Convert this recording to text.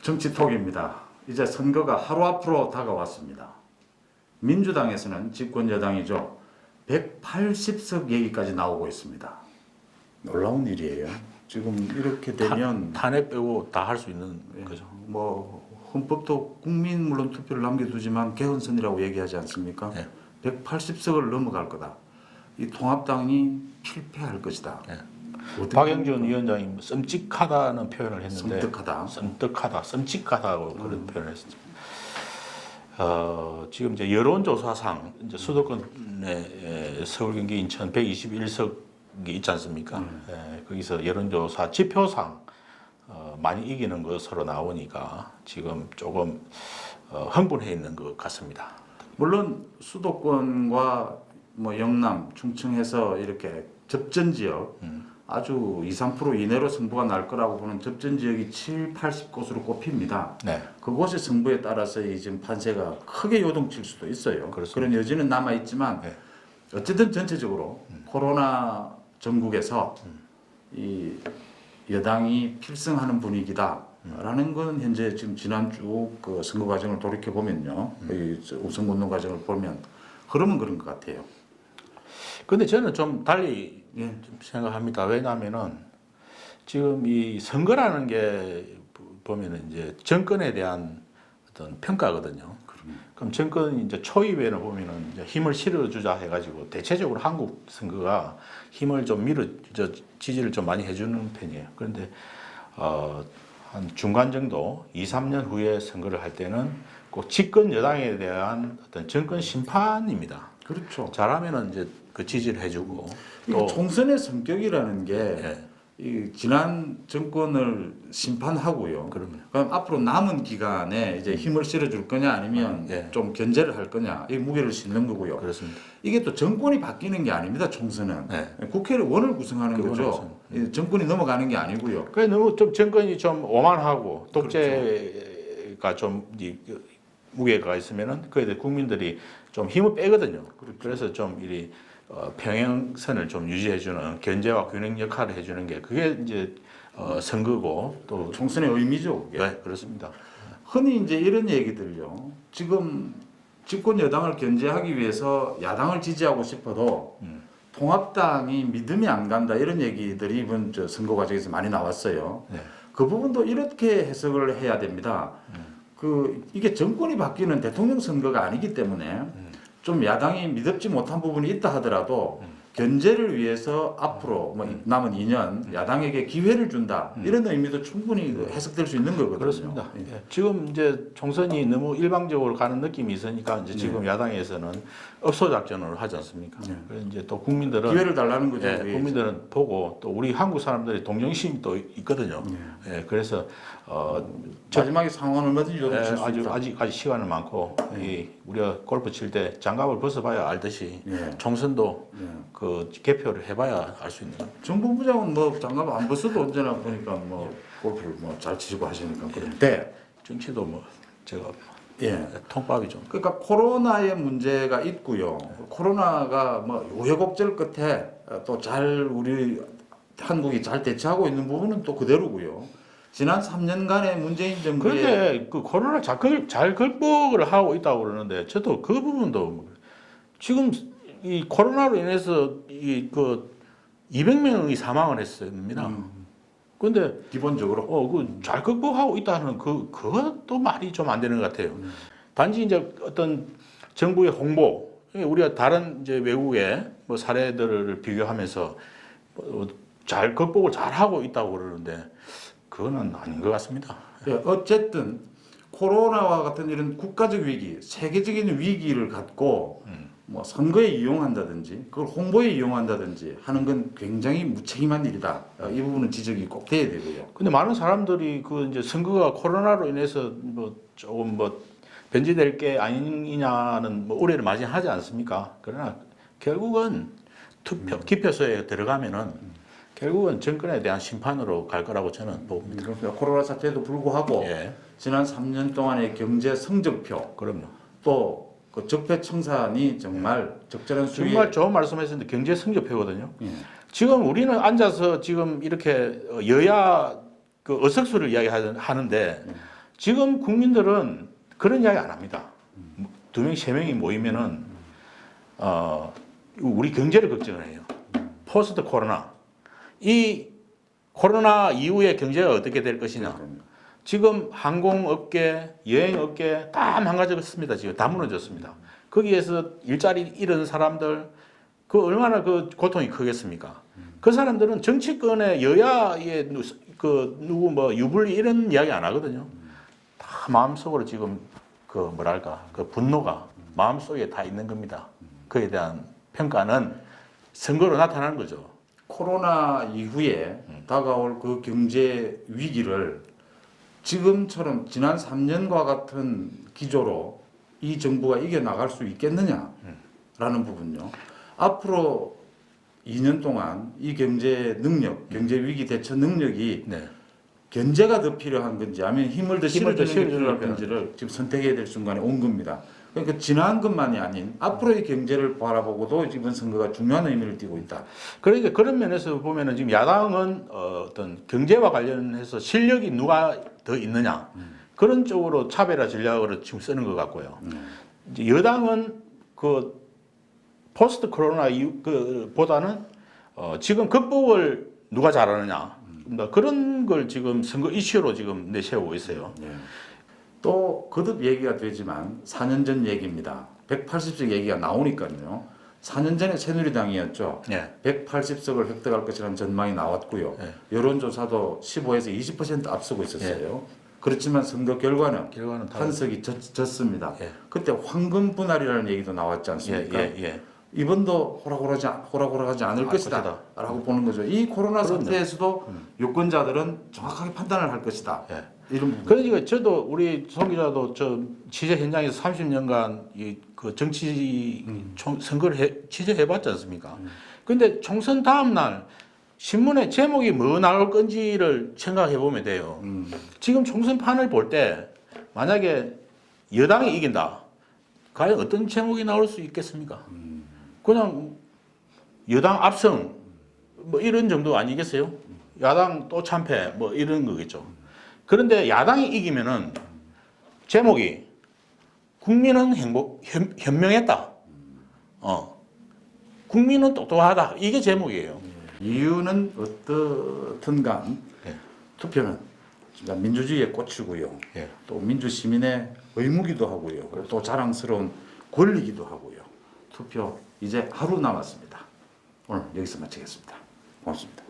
정치톡입니다. 이제 선거가 하루 앞으로 다가왔습니다. 민주당에서는 집권 여당이죠. 180석 얘기까지 나오고 있습니다. 놀라운 일이에요. 지금 이렇게 되면 탄핵 빼고 다 할 수 있는 예, 거죠. 뭐 헌법도 국민 물론 투표를 남겨두지만 개헌선이라고 얘기하지 않습니까? 예. 180석을 넘어갈 거다. 이 통합당이 필패할 것이다. 예. 어떻게 박영준 봅니까? 위원장이 뭐 썸찍하다는 표현을 했는데 섬뜩하다. 썸찍하다고 그런 표현을 했습니다. 지금 이제 여론조사상 이제 수도권의 서울, 경기, 인천 121석이 있지 않습니까? 예, 거기서 여론조사 지표상 많이 이기는 것으로 나오니까 지금 조금 흥분해 있는 것 같습니다. 물론 수도권과 뭐 영남, 충청해서 이렇게 접전 지역 아주 2, 3% 이내로 승부가 날 거라고 보는 접전 지역이 7, 80곳으로 꼽힙니다. 네, 그곳의 승부에 따라서 이 지금 판세가 크게 요동칠 수도 있어요. 그렇습니다. 그런 여지는 남아 있지만 네. 어쨌든 전체적으로 코로나 전국에서 이 여당이 필승하는 분위기다라는 건 현재 지금 지난 쭉 그 선거 과정을 돌이켜 보면요, 이 우선 운동 과정을 보면 흐름은 그런 것 같아요. 근데 저는 좀 달리 예. 좀 생각합니다. 왜냐하면은 지금 이 선거라는 게 보면은 이제 정권에 대한 어떤 평가거든요. 그럼 정권이 이제 초입에는 보면은 이제 힘을 실어주자 해가지고 대체적으로 한국 선거가 힘을 좀 지지를 좀 많이 해주는 편이에요. 그런데 한 중간 정도 2, 3년 후에 선거를 할 때는 꼭 집권 여당에 대한 어떤 정권 심판입니다. 그렇죠. 잘하면은 이제 그 지지를 해주고 이 또 총선의 성격이라는 게 예, 이 지난 정권을 심판하고요. 그럼요. 그럼 앞으로 남은 기간에 이제 힘을 실어줄 거냐 아니면 예. 좀 견제를 할 거냐 이 무게를 싣는 거고요. 그렇습니다. 이게 또 정권이 바뀌는 게 아닙니다. 총선은 네. 국회의원을 구성하는 그 거죠. 이 정권이 넘어가는 게 아니고요. 그래 너무 좀 정권이 좀 오만하고 독재가 좀 무게가 있으면은 그에 대해 국민들이 좀 힘을 빼거든요. 그래서 좀 이 평행선을 좀 유지해주는 견제와 균형 역할을 해주는 게 그게 이제 선거고 또 총선의 의미죠. 그게. 네, 그렇습니다. 흔히 이제 이런 얘기들요. 지금 집권 여당을 견제하기 위해서 야당을 지지하고 싶어도 통합당이 믿음이 안 간다 이런 얘기들이 이번 저 선거 과정에서 많이 나왔어요. 네. 그 부분도 이렇게 해석을 해야 됩니다. 이게 정권이 바뀌는 대통령 선거가 아니기 때문에 좀 야당이 믿지 못한 부분이 있다 하더라도 견제를 위해서 앞으로 뭐 남은 2년 야당에게 기회를 준다 이런 의미도 충분히 해석될 수 있는 거거든요. 그렇습니다. 예. 예. 지금 이제 총선이 너무 일방적으로 가는 느낌이 있으니까 이제 지금 야당에서는 업소 작전을 하지 않습니까? 그래서 이제 또 국민들은 기회를 달라는 거죠. 예, 우리. 국민들은 보고 또 우리 한국 사람들이 동정심이 또 있거든요. 예, 그래서 마지막에 상황은 얼마든지 예, 요동칠 수 있다. 아직 시간은 많고 이 우리가 골프 칠 때 장갑을 벗어봐야 알듯이 예. 총선도 예. 그 개표를 해봐야 알 수 있는 겁니다. 정부 부장은 뭐 장갑 안 벗어도 언제나 보니까 뭐 골프를 뭐 잘 치시고 하시니까 그런데 정치도 뭐 제가 예. 통밥이죠. 그러니까 코로나의 문제가 있고요. 코로나가 뭐 우여곡절 끝에 또 잘 우리 한국이 잘 대처하고 있는 부분은 또 그대로고요. 지난 3년간의 문재인 정부의 그런데 그 코로나 잘 극복을 하고 있다고 그러는데 저도 그 부분도 지금 이 코로나로 인해서 이 그 200명이 사망을 했습니다. 근데 기본적으로 그 잘 극복하고 있다는 그것도 말이 좀 안 되는 것 같아요. 단지 이제 어떤 정부의 홍보, 우리가 다른 이제 외국의 뭐 사례들을 비교하면서 잘 극복을 잘 하고 있다고 그러는데 그거는 아닌 것 같습니다. 예, 어쨌든 코로나와 같은 이런 국가적 위기, 세계적인 위기를 갖고 뭐 선거에 이용한다든지 그걸 홍보에 이용한다든지 하는 건 굉장히 무책임한 일이다. 이 부분은 지적이 꼭 돼야 되고요. 근데 많은 사람들이 그 이제 선거가 코로나로 인해서 뭐 조금 뭐 변질될 게 아니냐는 뭐 우려를 많이 하지 않습니까? 그러나 결국은 기표소에 들어가면은 결국은 정권에 대한 심판으로 갈 거라고 저는 봅니다. 그러니까 코로나 사태에도 불구하고 예, 지난 3년 동안의 경제 성적표 그럼요. 또 그 적폐청산이 정말 적절한 수위에 정말 좋은 말씀하셨는데 경제 성적표거든요. 예. 지금 우리는 앉아서 지금 이렇게 여야 그 의석수를 이야기하는데 지금 국민들은 그런 이야기 안 합니다. 2명, 3명이 모이면은 우리 경제를 걱정을 해요. 포스트 코로나. 이 코로나 이후에 경제가 어떻게 될 것이냐. 지금 항공업계, 여행업계 다 망가졌습니다. 지금 다 무너졌습니다. 거기에서 일자리 잃은 사람들 그 얼마나 그 고통이 크겠습니까? 그 사람들은 정치권의 여야의 그 누구 뭐 유불리 이런 이야기 안 하거든요. 다 마음속으로 지금 그 뭐랄까 그 분노가 마음속에 다 있는 겁니다. 그에 대한 평가는 선거로 나타나는 거죠. 코로나 이후에 다가올 그 경제 위기를 지금처럼 지난 3년과 같은 기조로 이 정부가 이겨나갈 수 있겠느냐라는 부분요. 앞으로 2년 동안 이 경제 능력, 경제 위기 대처 능력이 네. 견제가 더 필요한 건지 아니면 힘을 더 실어주는 게 실어주는 필요한 게 건지를 지금 선택해야 될 순간에 온 겁니다. 그러니까 지난 것만이 아닌 앞으로의 경제를 바라보고도 이번 선거가 중요한 의미를 띠고 있다. 그러니까 그런 면에서 보면은 지금 야당은 어떤 경제와 관련해서 실력이 누가 더 있느냐 그런 쪽으로 차별화 전략으로 지금 쓰는 것 같고요. 이제 여당은 그 포스트 코로나 이후 보다는 지금 극복을 누가 잘하느냐 그런 걸 지금 선거 이슈로 지금 내세우고 있어요. 네. 또 거듭 얘기가 되지만 4년 전 얘기입니다. 180석 얘기가 나오니까요. 4년 전에 새누리당이었죠. 네. 180석을 획득할 것이라는 전망이 나왔고요. 네. 여론조사도 15에서 20% 앞서고 있었어요. 그렇지만 선거 결과는 한 석이 졌습니다. 예. 그때 황금 분할이라는 얘기도 나왔지 않습니까? 예. 이번도 호락호락하지 않을 것이다 라고 보는 거죠. 이 코로나 상태에서도 유권자들은 정확하게 판단을 할 것이다. 예. 이런 부분. 그러니까 저도 우리 송 기자도 저 취재 현장에서 30년간 이 그 정치 선거를 취재해봤지 않습니까? 근데 총선 다음 날 신문에 제목이 뭐 나올 건지를 생각해 보면 돼요. 지금 총선판을 볼 때 만약에 여당이 이긴다, 과연 어떤 제목이 나올 수 있겠습니까? 그냥 여당 압승 뭐 이런 정도 아니겠어요? 야당 또 참패 뭐 이런 거겠죠. 그런데 야당이 이기면은 제목이 국민은 현명했다. 국민은 똑똑하다. 이게 제목이에요. 이유는 어떻든 간 예. 투표는 진짜 민주주의의 꽃이고요. 예. 또 민주 시민의 의무기도 하고요. 그리고 또 자랑스러운 권리기도 하고요. 투표 이제 하루 남았습니다. 오늘 여기서 마치겠습니다. 고맙습니다.